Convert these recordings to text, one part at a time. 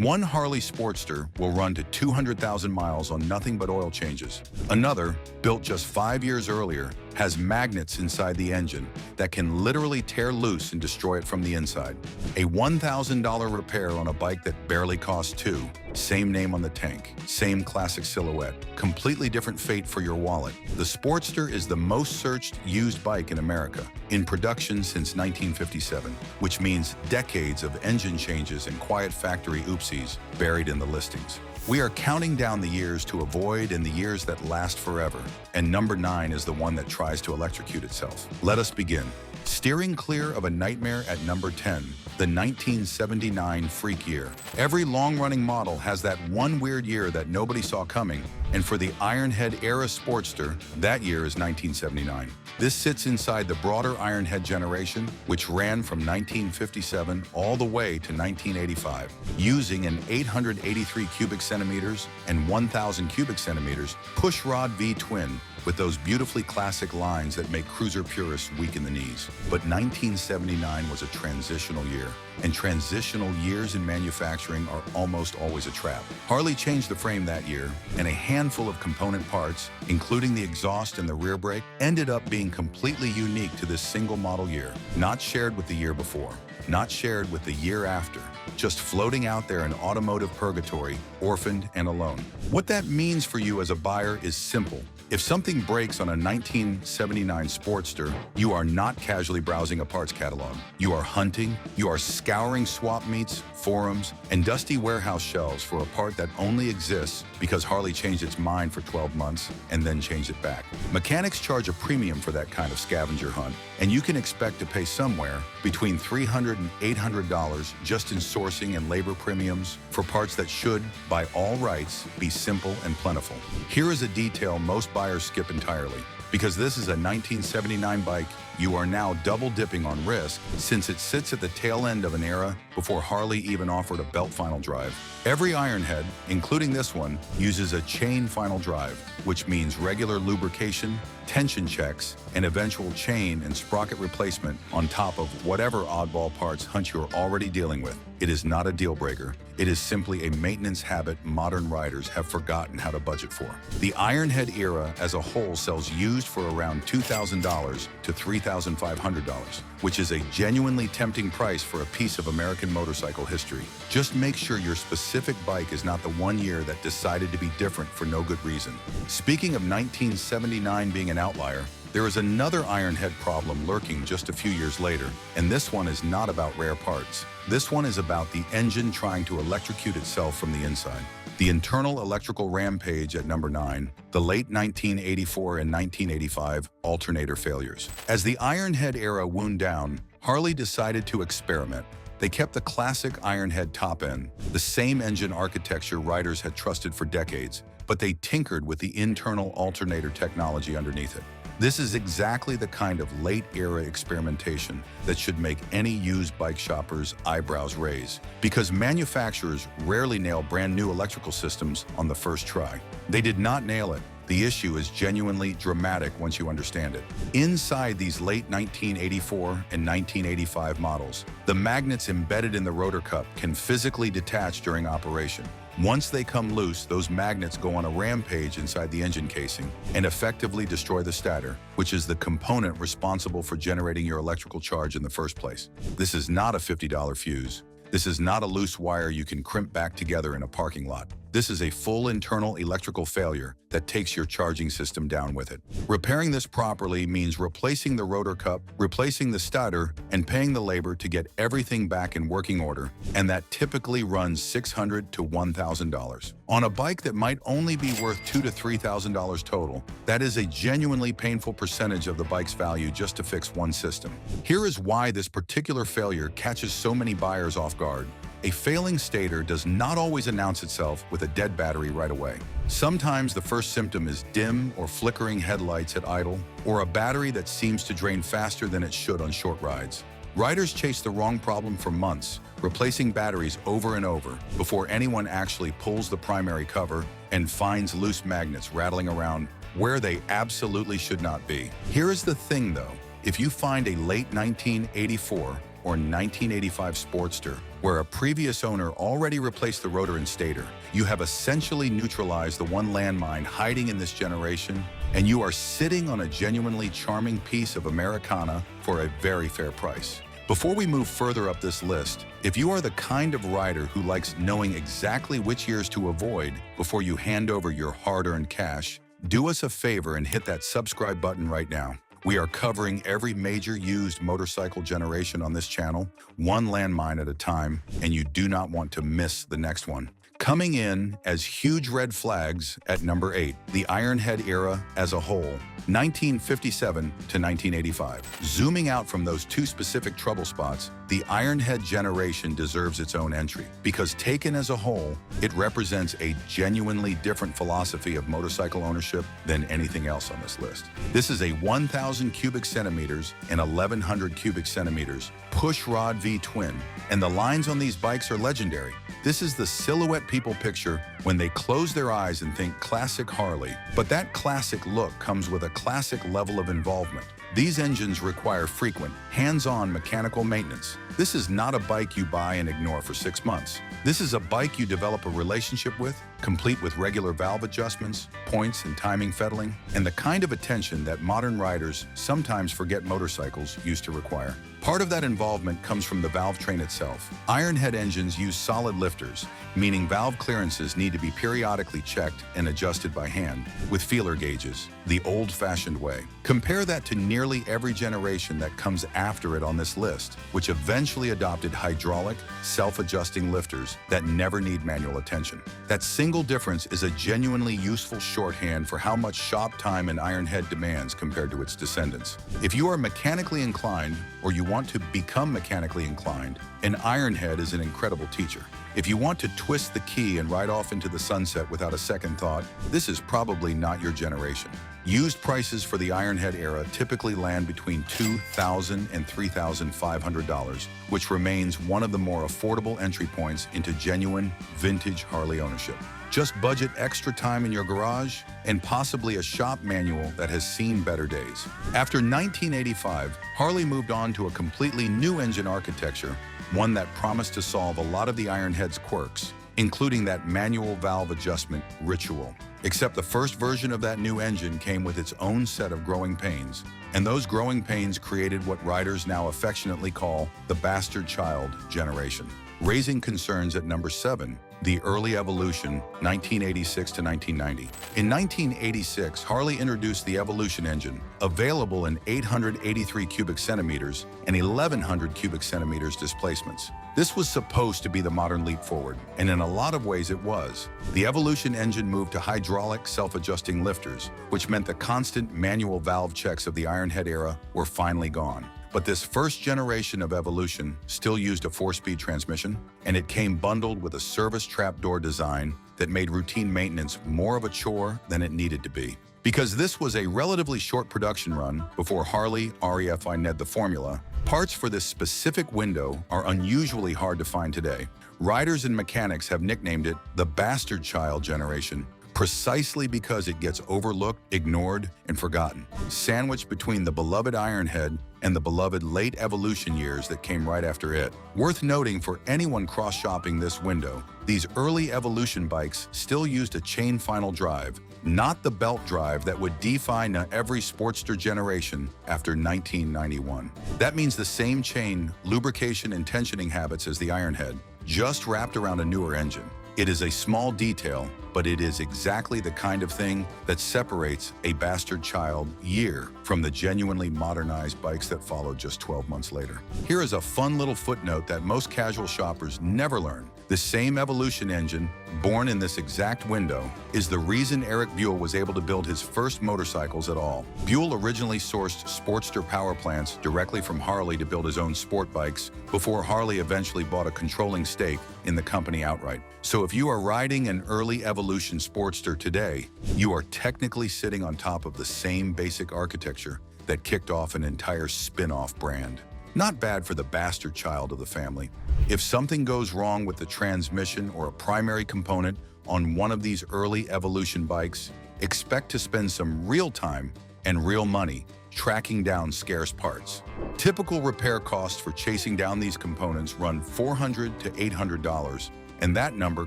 One Harley Sportster will run to 200,000 miles on nothing but oil changes. Another, built just 5 years earlier, has magnets inside the engine that can literally tear loose and destroy it from the inside. A $1,000 repair on a bike that barely costs $2, same name on the tank, same classic silhouette, completely different fate for your wallet. The Sportster is the most searched used bike in America, in production since 1957, which means decades of engine changes and quiet factory oopsies buried in the listings. We are counting down the years to avoid and the years that last forever, and number 9 is the one that tries to electrocute itself. Let us begin. Steering clear of a nightmare at number 10, the 1979 freak year. Every long-running model has that one weird year that nobody saw coming, and for the Ironhead era Sportster, that year is 1979. This sits inside the broader Ironhead generation, which ran from 1957 all the way to 1985, using an 883 cubic centimeters and 1,000 cubic centimeters pushrod V-twin with those beautifully classic lines that make cruiser purists weak in the knees. But 1979 was a transitional year, and transitional years in manufacturing are almost always a trap. Harley changed the frame that year, and a handful of component parts, including the exhaust and the rear brake, ended up being completely unique to this single model year, not shared with the year before, not shared with the year after, just floating out there in automotive purgatory, orphaned and alone. What that means for you as a buyer is simple. If something breaks on a 1979 Sportster, you are not casually browsing a parts catalog. You are hunting, you are scouring swap meets, forums, and dusty warehouse shelves for a part that only exists because Harley changed its mind for 12 months and then changed it back. Mechanics charge a premium for that kind of scavenger hunt, and you can expect to pay somewhere between $300 and $800 just in sourcing and labor premiums for parts that should, by all rights, be simple and plentiful. Here is a detail most buyers skip entirely. Because this is a 1979 bike, you are now double dipping on risk since it sits at the tail end of an era before Harley even offered a belt final drive. Every Ironhead, including this one, uses a chain final drive, which means regular lubrication, tension checks, and eventual chain and sprocket replacement on top of whatever oddball parts hunt you're already dealing with. It is not a deal breaker. It is simply a maintenance habit modern riders have forgotten how to budget for. The Ironhead era as a whole sells used for around $2,000 to $3,500, which is a genuinely tempting price for a piece of American motorcycle history. Just make sure your specific bike is not the one year that decided to be different for no good reason. Speaking of 1979 being an outlier, there is another Ironhead problem lurking just a few years later, and this one is not about rare parts. This one is about the engine trying to electrocute itself from the inside. The internal electrical rampage at number 9, the late 1984 and 1985 alternator failures. As the Ironhead era wound down, Harley decided to experiment. They kept the classic Ironhead top end, the same engine architecture riders had trusted for decades, but they tinkered with the internal alternator technology underneath it. This is exactly the kind of late-era experimentation that should make any used bike shopper's eyebrows raise, because manufacturers rarely nail brand-new electrical systems on the first try. They did not nail it. The issue is genuinely dramatic once you understand it. Inside these late 1984 and 1985 models, the magnets embedded in the rotor cup can physically detach during operation. Once they come loose, those magnets go on a rampage inside the engine casing and effectively destroy the stator, which is the component responsible for generating your electrical charge in the first place. This is not a $50 fuse. This is not a loose wire you can crimp back together in a parking lot. This is a full internal electrical failure that takes your charging system down with it. Repairing this properly means replacing the rotor cup, replacing the stator, and paying the labor to get everything back in working order, and that typically runs $600 to $1,000. On a bike that might only be worth $2,000 to $3,000 total, that is a genuinely painful percentage of the bike's value just to fix one system. Here is why this particular failure catches so many buyers off guard. A failing stator does not always announce itself with a dead battery right away. Sometimes the first symptom is dim or flickering headlights at idle, or a battery that seems to drain faster than it should on short rides. Riders chase the wrong problem for months, replacing batteries over and over before anyone actually pulls the primary cover and finds loose magnets rattling around where they absolutely should not be. Here is the thing though, if you find a late 1984 or 1985 Sportster Where a previous owner already replaced the rotor and stator, you have essentially neutralized the one landmine hiding in this generation, and you are sitting on a genuinely charming piece of Americana for a very fair price. Before we move further up this list, if you are the kind of rider who likes knowing exactly which years to avoid before you hand over your hard-earned cash, do us a favor and hit that subscribe button right now. We are covering every major used motorcycle generation on this channel, one landmine at a time, and you do not want to miss the next one. Coming in as huge red flags at number 8, the Ironhead era as a whole, 1957 to 1985. Zooming out from those two specific trouble spots, the Ironhead generation deserves its own entry because taken as a whole, it represents a genuinely different philosophy of motorcycle ownership than anything else on this list. This is a 1,000 cubic centimeters and 1,100 cubic centimeters push rod V twin, and the lines on these bikes are legendary. This is the silhouette people picture when they close their eyes and think classic Harley, but that classic look comes with a classic level of involvement. These engines require frequent, hands-on mechanical maintenance. This is not a bike you buy and ignore for 6 months. This is a bike you develop a relationship with, complete with regular valve adjustments, points and timing fettling, and the kind of attention that modern riders sometimes forget motorcycles used to require. Part of that involvement comes from the valve train itself. Ironhead engines use solid lifters, meaning valve clearances need to be periodically checked and adjusted by hand with feeler gauges, the old-fashioned way. Compare that to nearly every generation that comes after it on this list, which eventually adopted hydraulic, self-adjusting lifters that never need manual attention. That single difference is a genuinely useful shorthand for how much shop time an Ironhead demands compared to its descendants. If you are mechanically inclined or you want to become mechanically inclined, an Ironhead is an incredible teacher. If you want to twist the key and ride off into the sunset without a second thought, this is probably not your generation. Used prices for the Ironhead era typically land between $2,000 and $3,500, which remains one of the more affordable entry points into genuine, vintage Harley ownership. Just budget extra time in your garage and possibly a shop manual that has seen better days. After 1985, Harley moved on to a completely new engine architecture, one that promised to solve a lot of the Ironhead's quirks, including that manual valve adjustment ritual. Except the first version of that new engine came with its own set of growing pains, and those growing pains created what riders now affectionately call the bastard child generation, raising concerns at number 7, the early evolution, 1986 to 1990. In 1986, Harley introduced the Evolution engine, available in 883 cubic centimeters and 1,100 cubic centimeters displacements. This was supposed to be the modern leap forward, and in a lot of ways it was. The Evolution engine moved to hydraulic, self-adjusting lifters, which meant the constant manual valve checks of the Ironhead era were finally gone. But this first generation of Evolution still used a 4-speed transmission, and it came bundled with a service trapdoor design that made routine maintenance more of a chore than it needed to be. Because this was a relatively short production run before Harley 𝗕𝗓𝗬𝗘𝗏 the formula, parts for this specific window are unusually hard to find today. Riders and mechanics have nicknamed it the bastard child generation, precisely because it gets overlooked, ignored, and forgotten, sandwiched between the beloved Ironhead and the beloved late Evolution years that came right after it. Worth noting for anyone cross-shopping this window, these early Evolution bikes still used a chain final drive, not the belt drive that would define every Sportster generation after 1991. That means the same chain, lubrication, and tensioning habits as the Ironhead, just wrapped around a newer engine. It is a small detail, but it is exactly the kind of thing that separates a bastard child year from the genuinely modernized bikes that followed just 12 months later. Here is a fun little footnote that most casual shoppers never learn. The same Evolution engine, born in this exact window, is the reason Eric Buell was able to build his first motorcycles at all. Buell originally sourced Sportster power plants directly from Harley to build his own sport bikes before Harley eventually bought a controlling stake in the company outright. So if you are riding an early Evolution Sportster today, you are technically sitting on top of the same basic architecture that kicked off an entire spin-off brand. Not bad for the bastard child of the family. If something goes wrong with the transmission or a primary component on one of these early Evolution bikes, expect to spend some real time and real money tracking down scarce parts. Typical repair costs for chasing down these components run $400 to $800, and that number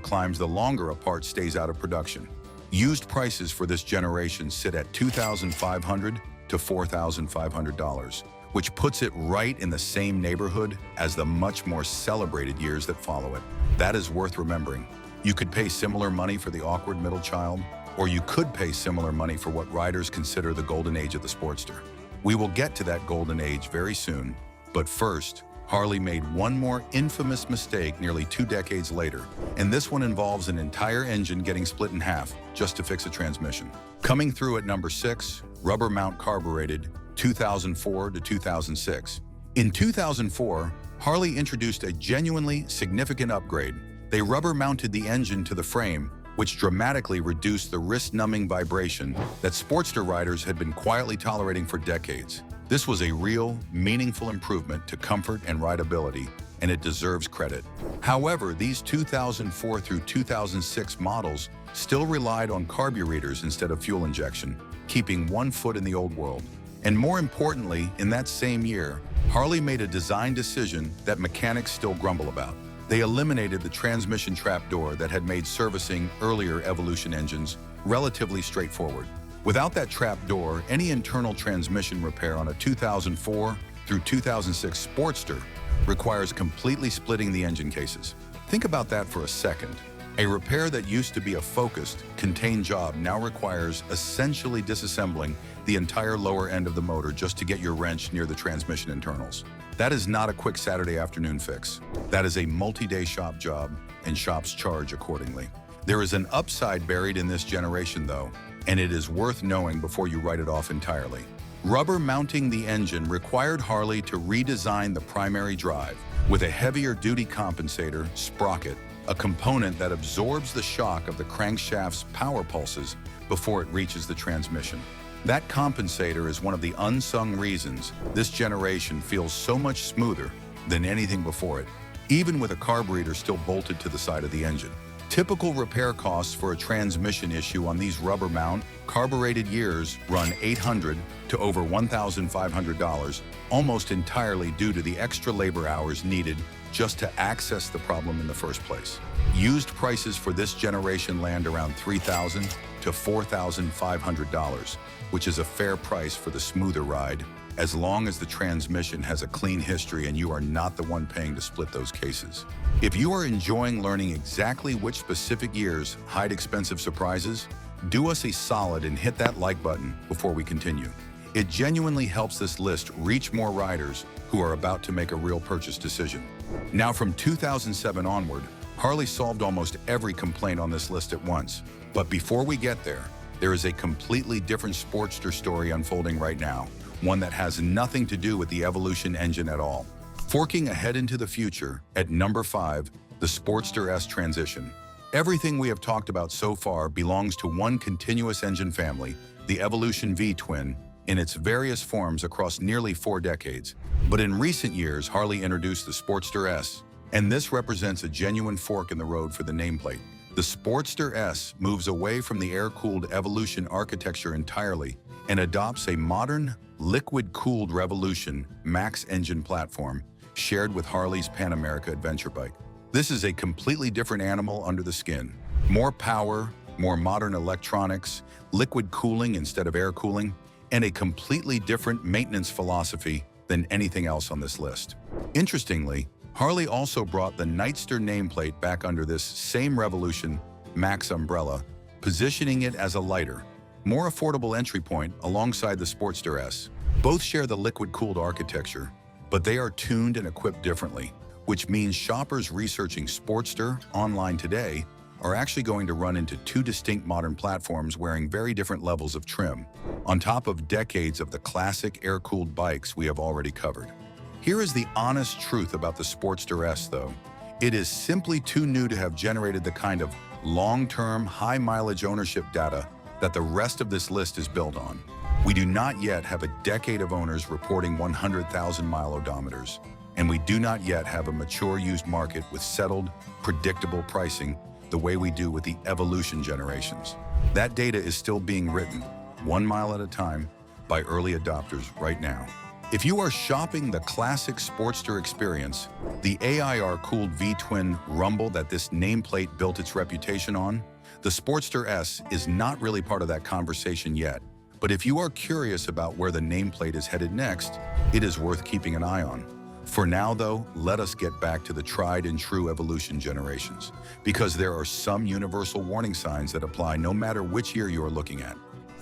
climbs the longer a part stays out of production. Used prices for this generation sit at $2,500 to $4,500, which puts it right in the same neighborhood as the much more celebrated years that follow it. That is worth remembering. You could pay similar money for the awkward middle child, or you could pay similar money for what riders consider the golden age of the Sportster. We will get to that golden age very soon, but first, Harley made one more infamous mistake nearly 2 decades later, and this one involves an entire engine getting split in half just to fix a transmission. Coming through at number 6, rubber mount carbureted, 2004 to 2006. In 2004, Harley introduced a genuinely significant upgrade. They rubber-mounted the engine to the frame, which dramatically reduced the wrist-numbing vibration that Sportster riders had been quietly tolerating for decades. This was a real, meaningful improvement to comfort and rideability, and it deserves credit. However, these 2004 through 2006 models still relied on carburetors instead of fuel injection, keeping one foot in the old world. And more importantly, in that same year, Harley made a design decision that mechanics still grumble about. They eliminated the transmission trapdoor that had made servicing earlier Evolution engines relatively straightforward. Without that trapdoor, any internal transmission repair on a 2004 through 2006 Sportster requires completely splitting the engine cases. Think about that for a second. A repair that used to be a focused, contained job now requires essentially disassembling the entire lower end of the motor just to get your wrench near the transmission internals. That is not a quick Saturday afternoon fix. That is a multi-day shop job, and shops charge accordingly. There is an upside buried in this generation, though, and it is worth knowing before you write it off entirely. Rubber mounting the engine required Harley to redesign the primary drive with a heavier-duty compensator, sprocket, a component that absorbs the shock of the crankshaft's power pulses before it reaches the transmission. That compensator is one of the unsung reasons this generation feels so much smoother than anything before it, even with a carburetor still bolted to the side of the engine. Typical repair costs for a transmission issue on these rubber mount, carbureted years run $800 to over $1,500, almost entirely due to the extra labor hours needed just to access the problem in the first place. Used prices for this generation land around $3,000 to $4,500, which is a fair price for the smoother ride, as long as the transmission has a clean history and you are not the one paying to split those cases. If you are enjoying learning exactly which specific years hide expensive surprises, do us a solid and hit that like button before we continue. It genuinely helps this list reach more riders who are about to make a real purchase decision. Now, from 2007 onward, Harley solved almost every complaint on this list at once. But before we get there, there is a completely different Sportster story unfolding right now, one that has nothing to do with the Evolution engine at all. Forking ahead into the future, at number 5, the Sportster S transition. Everything we have talked about so far belongs to one continuous engine family, the Evolution V-twin, in its various forms across nearly 4 decades. But in recent years, Harley introduced the Sportster S, and this represents a genuine fork in the road for the nameplate. The Sportster S moves away from the air-cooled Evolution architecture entirely and adopts a modern, liquid-cooled Revolution max engine platform shared with Harley's Pan America adventure bike. This is a completely different animal under the skin. More power, more modern electronics, liquid cooling instead of air cooling, and a completely different maintenance philosophy than anything else on this list. Interestingly, Harley also brought the Nightster nameplate back under this same Revolution Max umbrella, positioning it as a lighter, more affordable entry point alongside the Sportster S. Both share the liquid-cooled architecture, but they are tuned and equipped differently, which means shoppers researching Sportster online today are actually going to run into 2 distinct modern platforms wearing very different levels of trim, on top of decades of the classic air-cooled bikes we have already covered. Here is the honest truth about the Sportster S, though. It is simply too new to have generated the kind of long-term, high-mileage ownership data that the rest of this list is built on. We do not yet have a decade of owners reporting 100,000-mile odometers, and we do not yet have a mature used market with settled, predictable pricing the way we do with the Evolution generations. That data is still being written, 1 mile at a time, by early adopters right now. If you are shopping the classic Sportster experience, the AI-cooled V-twin rumble that this nameplate built its reputation on, the Sportster S is not really part of that conversation yet. But if you are curious about where the nameplate is headed next, it is worth keeping an eye on. For now, though, let us get back to the tried and true evolution generations, because there are some universal warning signs that apply no matter which year you are looking at.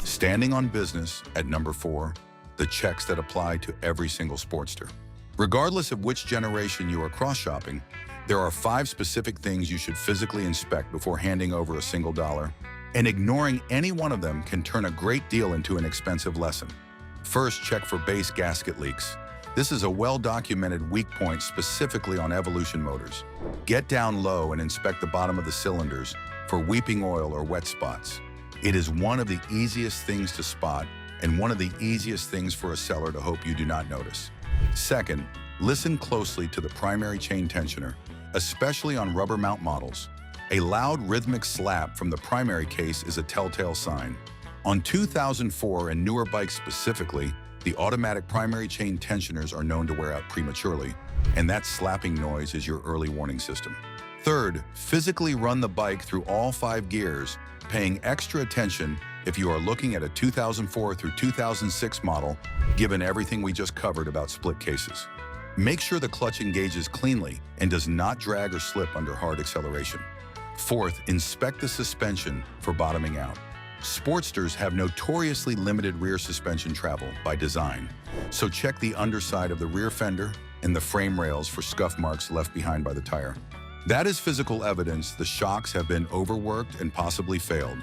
Standing on business at number 4, the checks that apply to every single Sportster. Regardless of which generation you are cross-shopping, there are 5 specific things you should physically inspect before handing over a single dollar, and ignoring any one of them can turn a great deal into an expensive lesson. First, check for base gasket leaks. This is a well-documented weak point specifically on Evolution motors. Get down low and inspect the bottom of the cylinders for weeping oil or wet spots. It is one of the easiest things to spot and one of the easiest things for a seller to hope you do not notice. Second, listen closely to the primary chain tensioner, especially on rubber mount models. A loud rhythmic slap from the primary case is a telltale sign. On 2004 and newer bikes specifically, the automatic primary chain tensioners are known to wear out prematurely, and that slapping noise is your early warning system. Third, physically run the bike through all 5 gears, paying extra attention if you are looking at a 2004 through 2006 model, given everything we just covered about split cases. Make sure the clutch engages cleanly and does not drag or slip under hard acceleration. Fourth, inspect the suspension for bottoming out. Sportsters have notoriously limited rear suspension travel by design, so check the underside of the rear fender and the frame rails for scuff marks left behind by the tire. That is physical evidence the shocks have been overworked and possibly failed.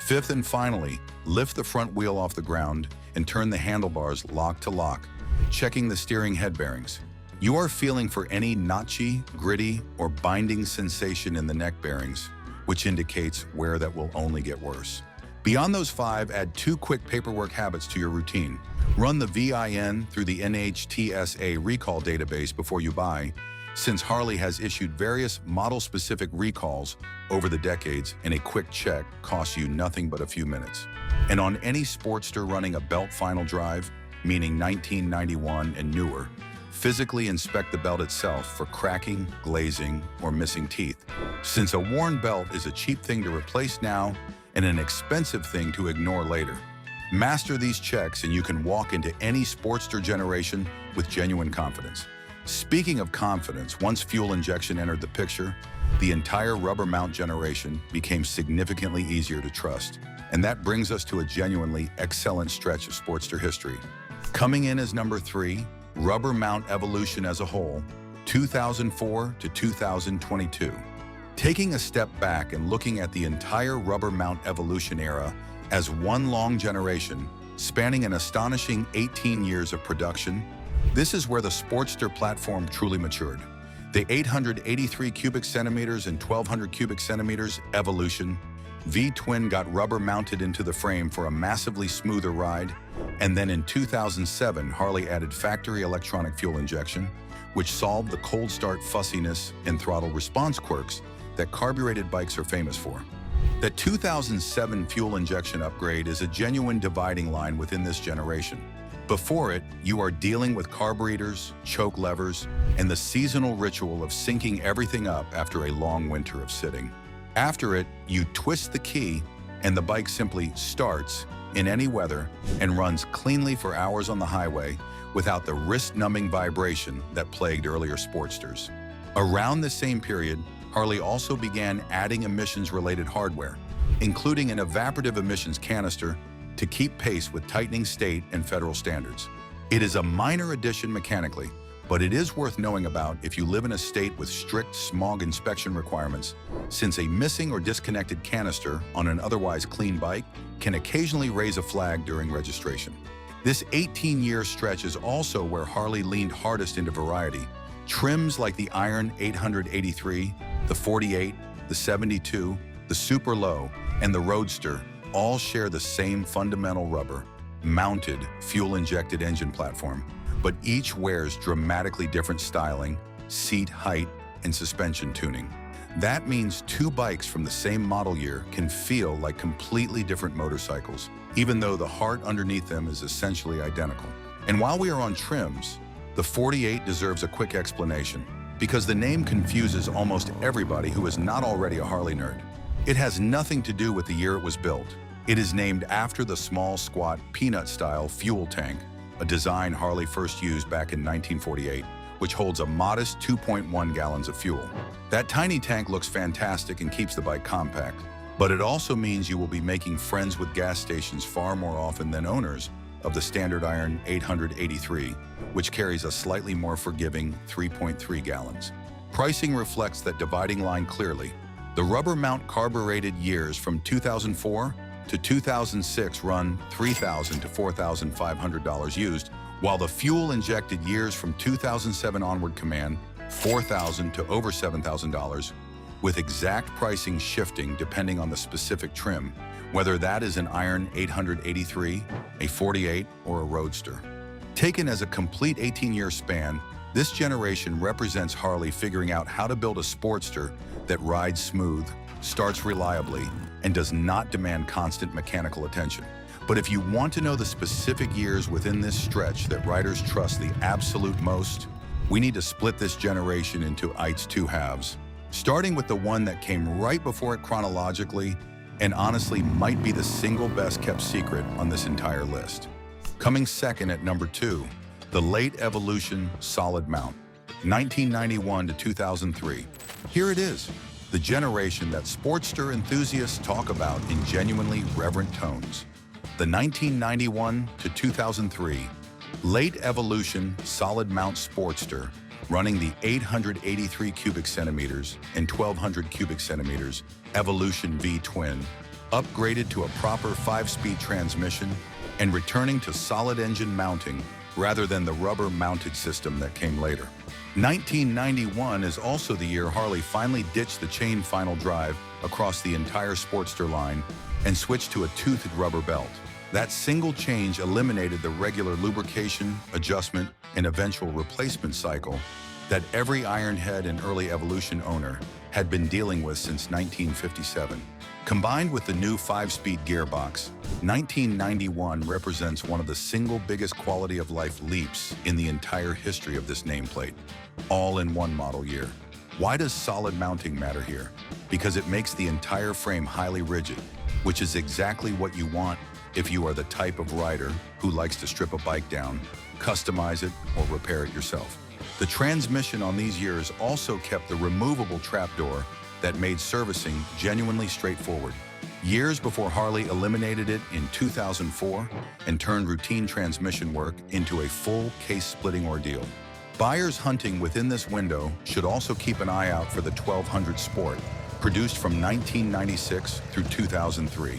Fifth and finally, lift the front wheel off the ground and turn the handlebars lock to lock, checking the steering head bearings. You are feeling for any notchy, gritty, or binding sensation in the neck bearings, which indicates where that will only get worse. Beyond those 5, add 2 quick paperwork habits to your routine. Run the VIN through the NHTSA recall database before you buy, since Harley has issued various model-specific recalls over the decades, and a quick check costs you nothing but a few minutes. And on any Sportster running a belt final drive, meaning 1991 and newer, physically inspect the belt itself for cracking, glazing, or missing teeth, since a worn belt is a cheap thing to replace now and an expensive thing to ignore later. Master these checks and you can walk into any Sportster generation with genuine confidence. Speaking of confidence, once fuel injection entered the picture, the entire rubber mount generation became significantly easier to trust. And that brings us to a genuinely excellent stretch of Sportster history. Coming in as number 3, rubber mount evolution as a whole, 2004 to 2022. Taking a step back and looking at the entire rubber mount evolution era as one long generation, spanning an astonishing 18 years of production, this is where the Sportster platform truly matured. The 883 cubic centimeters and 1200 cubic centimeters evolution V-twin got rubber mounted into the frame for a massively smoother ride, and then in 2007, Harley added factory electronic fuel injection, which solved the cold start fussiness and throttle response quirks that carbureted bikes are famous for. The 2007 fuel injection upgrade is a genuine dividing line within this generation. Before it, you are dealing with carburetors, choke levers, and the seasonal ritual of syncing everything up after a long winter of sitting. After it, you twist the key and the bike simply starts in any weather and runs cleanly for hours on the highway without the wrist-numbing vibration that plagued earlier Sportsters. Around the same period, Harley also began adding emissions-related hardware, including an evaporative emissions canister to keep pace with tightening state and federal standards. It is a minor addition mechanically, but it is worth knowing about if you live in a state with strict smog inspection requirements, since a missing or disconnected canister on an otherwise clean bike can occasionally raise a flag during registration. This 18-year stretch is also where Harley leaned hardest into variety. Trims like the Iron 883, the 48, the 72, the Super Low, and the Roadster all share the same fundamental rubber-mounted, fuel-injected engine platform, but each wears dramatically different styling, seat height, and suspension tuning. That means two bikes from the same model year can feel like completely different motorcycles, even though the heart underneath them is essentially identical. And while we are on trims, the 48 deserves a quick explanation, because the name confuses almost everybody who is not already a Harley nerd. It has nothing to do with the year it was built. It is named after the small, squat, peanut-style fuel tank, a design Harley first used back in 1948, which holds a modest 2.1 gallons of fuel. That tiny tank looks fantastic and keeps the bike compact, but it also means you will be making friends with gas stations far more often than owners of the standard iron 883, which carries a slightly more forgiving 3.3 gallons. Pricing reflects that dividing line clearly. The rubber mount carbureted years from 2004 to 2006 run $3,000 to $4,500 used, while the fuel-injected years from 2007 onward command $4,000 to over $7,000, with exact pricing shifting depending on the specific trim, whether that is an Iron 883, a 48, or a Roadster. Taken as a complete 18-year span, this generation represents Harley figuring out how to build a Sportster that rides smooth, starts reliably, and does not demand constant mechanical attention. But if you want to know the specific years within this stretch that riders trust the absolute most, we need to split this generation into its two halves, starting with the one that came right before it chronologically and honestly might be the single best kept secret on this entire list. Coming second at number 2, the late evolution solid mount, 1991 to 2003. Here it is, the generation that Sportster enthusiasts talk about in genuinely reverent tones. The 1991 to 2003 late evolution solid mount Sportster, running the 883 cubic centimeters and 1200 cubic centimeters Evolution V twin, upgraded to a proper 5-speed transmission and returning to solid engine mounting rather than the rubber mounted system that came later. 1991 is also the year Harley finally ditched the chain final drive across the entire Sportster line and switched to a toothed rubber belt. That single change eliminated the regular lubrication, adjustment, and eventual replacement cycle that every Ironhead and early Evolution owner had been dealing with since 1957. Combined with the new 5-speed gearbox, 1991 represents one of the single biggest quality of life leaps in the entire history of this nameplate, all in one model year. Why does solid mounting matter here? Because it makes the entire frame highly rigid, which is exactly what you want if you are the type of rider who likes to strip a bike down, customize it, or repair it yourself. The transmission on these years also kept the removable trapdoor that made servicing genuinely straightforward. Years before Harley eliminated it in 2004 and turned routine transmission work into a full case-splitting ordeal. Buyers hunting within this window should also keep an eye out for the 1200 Sport, produced from 1996 through 2003.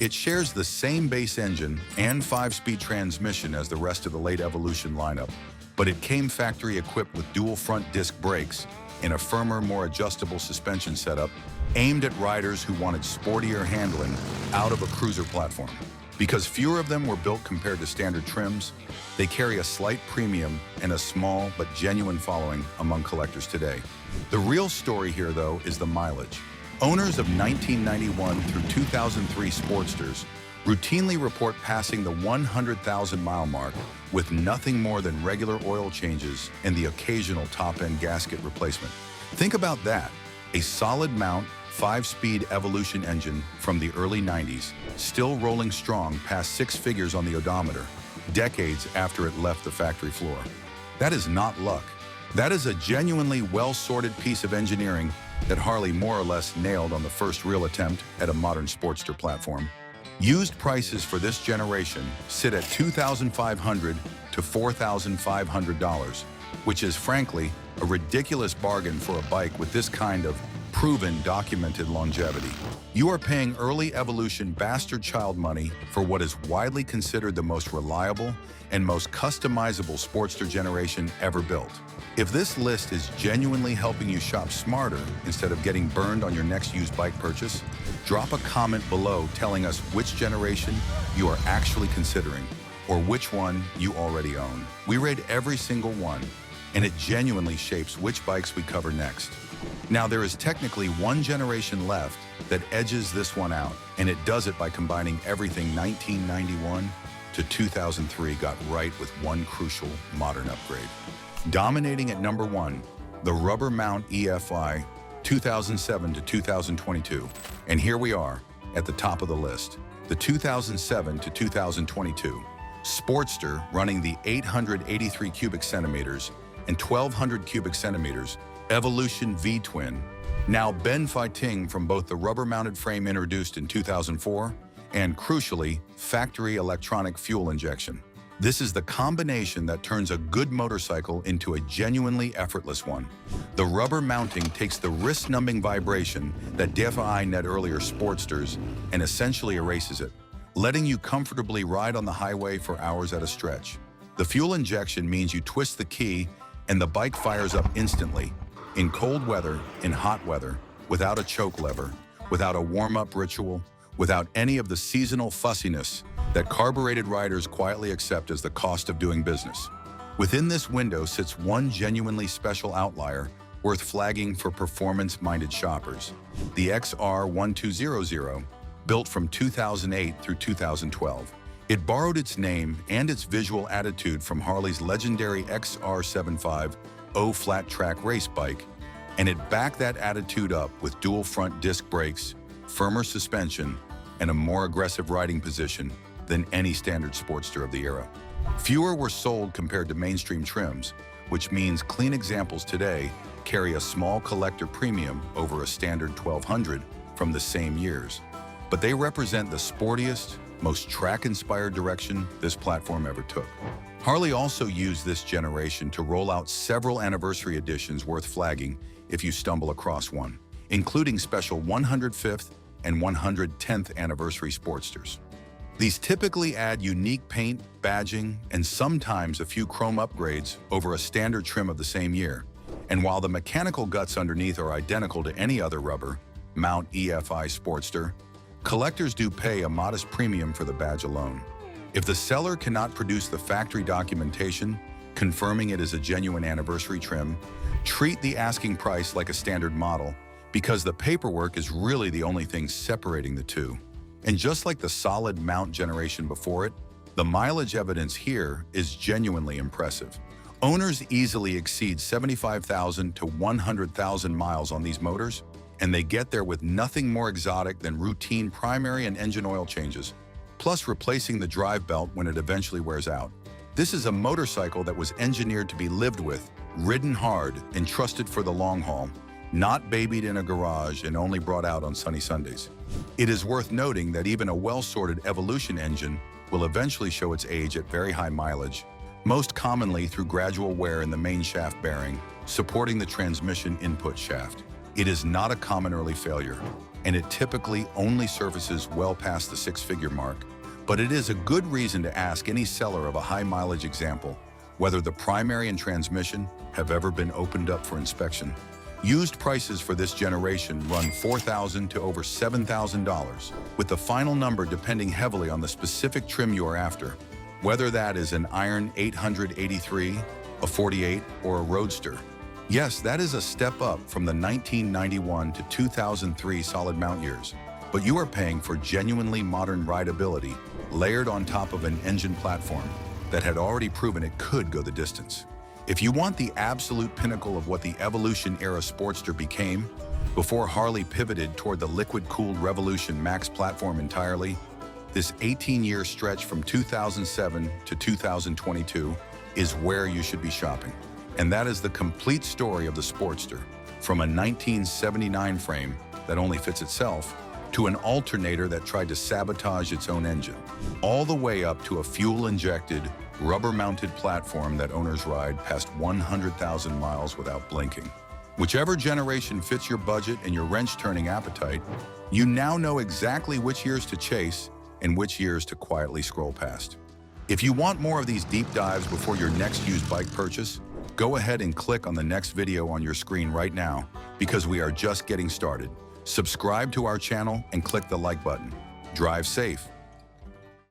It shares the same base engine and 5-speed transmission as the rest of the late Evolution lineup, but it came factory equipped with dual front disc brakes and a firmer, more adjustable suspension setup aimed at riders who wanted sportier handling out of a cruiser platform. Because fewer of them were built compared to standard trims, they carry a slight premium and a small but genuine following among collectors today. The real story here, though, is the mileage. Owners of 1991 through 2003 Sportsters routinely report passing the 100,000-mile mark with nothing more than regular oil changes and the occasional top-end gasket replacement. Think about that, a solid mount, 5-speed Evolution engine from the early 90s, still rolling strong past 6 figures on the odometer, decades after it left the factory floor. That is not luck. That is a genuinely well-sorted piece of engineering that Harley more or less nailed on the first real attempt at a modern Sportster platform. Used prices for this generation sit at $2,500 to $4,500, which is frankly a ridiculous bargain for a bike with this kind of proven, documented longevity. You are paying early Evolution bastard child money for what is widely considered the most reliable and most customizable Sportster generation ever built. If this list is genuinely helping you shop smarter instead of getting burned on your next used bike purchase, drop a comment below telling us which generation you are actually considering or which one you already own. We rate every single one, and it genuinely shapes which bikes we cover next. Now, there is technically one generation left that edges this one out, and it does it by combining everything 1991 to 2003 got right with one crucial modern upgrade. Dominating at number 1, the rubber mount EFI 2007 to 2022. And here we are at the top of the list, the 2007 to 2022 Sportster running the 883 cubic centimeters and 1200 cubic centimeters Evolution V-twin, now 𝗕𝗨𝗬𝗘𝗥'𝗦 from both the rubber-mounted frame introduced in 2004 and, crucially, factory electronic fuel injection. This is the combination that turns a good motorcycle into a genuinely effortless one. The rubber mounting takes the wrist-numbing vibration that 𝗕𝗨𝗬𝗜𝗍 earlier Sportsters and essentially erases it, letting you comfortably ride on the highway for hours at a stretch. The fuel injection means you twist the key and the bike fires up instantly, in cold weather, in hot weather, without a choke lever, without a warm-up ritual, without any of the seasonal fussiness that carbureted riders quietly accept as the cost of doing business. Within this window sits one genuinely special outlier worth flagging for performance-minded shoppers, the XR1200, built from 2008 through 2012. It borrowed its name and its visual attitude from Harley's legendary XR75 flat track race bike, and it backed that attitude up with dual front disc brakes, firmer suspension, and a more aggressive riding position than any standard Sportster of the era. Fewer were sold compared to mainstream trims, which means clean examples today carry a small collector premium over a standard 1200 from the same years. But they represent the sportiest, most track-inspired direction this platform ever took. Harley also used this generation to roll out several anniversary editions worth flagging if you stumble across one, including special 105th and 110th anniversary Sportsters. These typically add unique paint, badging, and sometimes a few chrome upgrades over a standard trim of the same year. And while the mechanical guts underneath are identical to any other rubber mount EFI Sportster, collectors do pay a modest premium for the badge alone. If the seller cannot produce the factory documentation confirming it is a genuine anniversary trim, treat the asking price like a standard model, because the paperwork is really the only thing separating the two. And just like the solid mount generation before it, the mileage evidence here is genuinely impressive. Owners easily exceed 75,000 to 100,000 miles on these motors, and they get there with nothing more exotic than routine primary and engine oil changes, plus replacing the drive belt when it eventually wears out. This is a motorcycle that was engineered to be lived with, ridden hard, and trusted for the long haul, not babied in a garage and only brought out on sunny Sundays. It is worth noting that even a well-sorted Evolution engine will eventually show its age at very high mileage, most commonly through gradual wear in the main shaft bearing, supporting the transmission input shaft. It is not a common early failure, and it typically only surfaces well past the six-figure mark, but it is a good reason to ask any seller of a high-mileage example whether the primary and transmission have ever been opened up for inspection. Used prices for this generation run $4,000 to over $7,000, with the final number depending heavily on the specific trim you are after, whether that is an Iron 883, a 48, or a Roadster. Yes, that is a step up from the 1991 to 2003 solid mount years, but you are paying for genuinely modern rideability layered on top of an engine platform that had already proven it could go the distance. If you want the absolute pinnacle of what the Evolution-era Sportster became, before Harley pivoted toward the liquid-cooled Revolution Max platform entirely, this 18-year stretch from 2007 to 2022 is where you should be shopping. And that is the complete story of the Sportster, from a 1979 frame that only fits itself, to an alternator that tried to sabotage its own engine, all the way up to a fuel-injected, rubber-mounted platform that owners ride past 100,000 miles without blinking. Whichever generation fits your budget and your wrench-turning appetite, you now know exactly which years to chase and which years to quietly scroll past. If you want more of these deep dives before your next used bike purchase, go ahead and click on the next video on your screen right now, because we are just getting started. Subscribe to our channel and click the like button. Drive safe.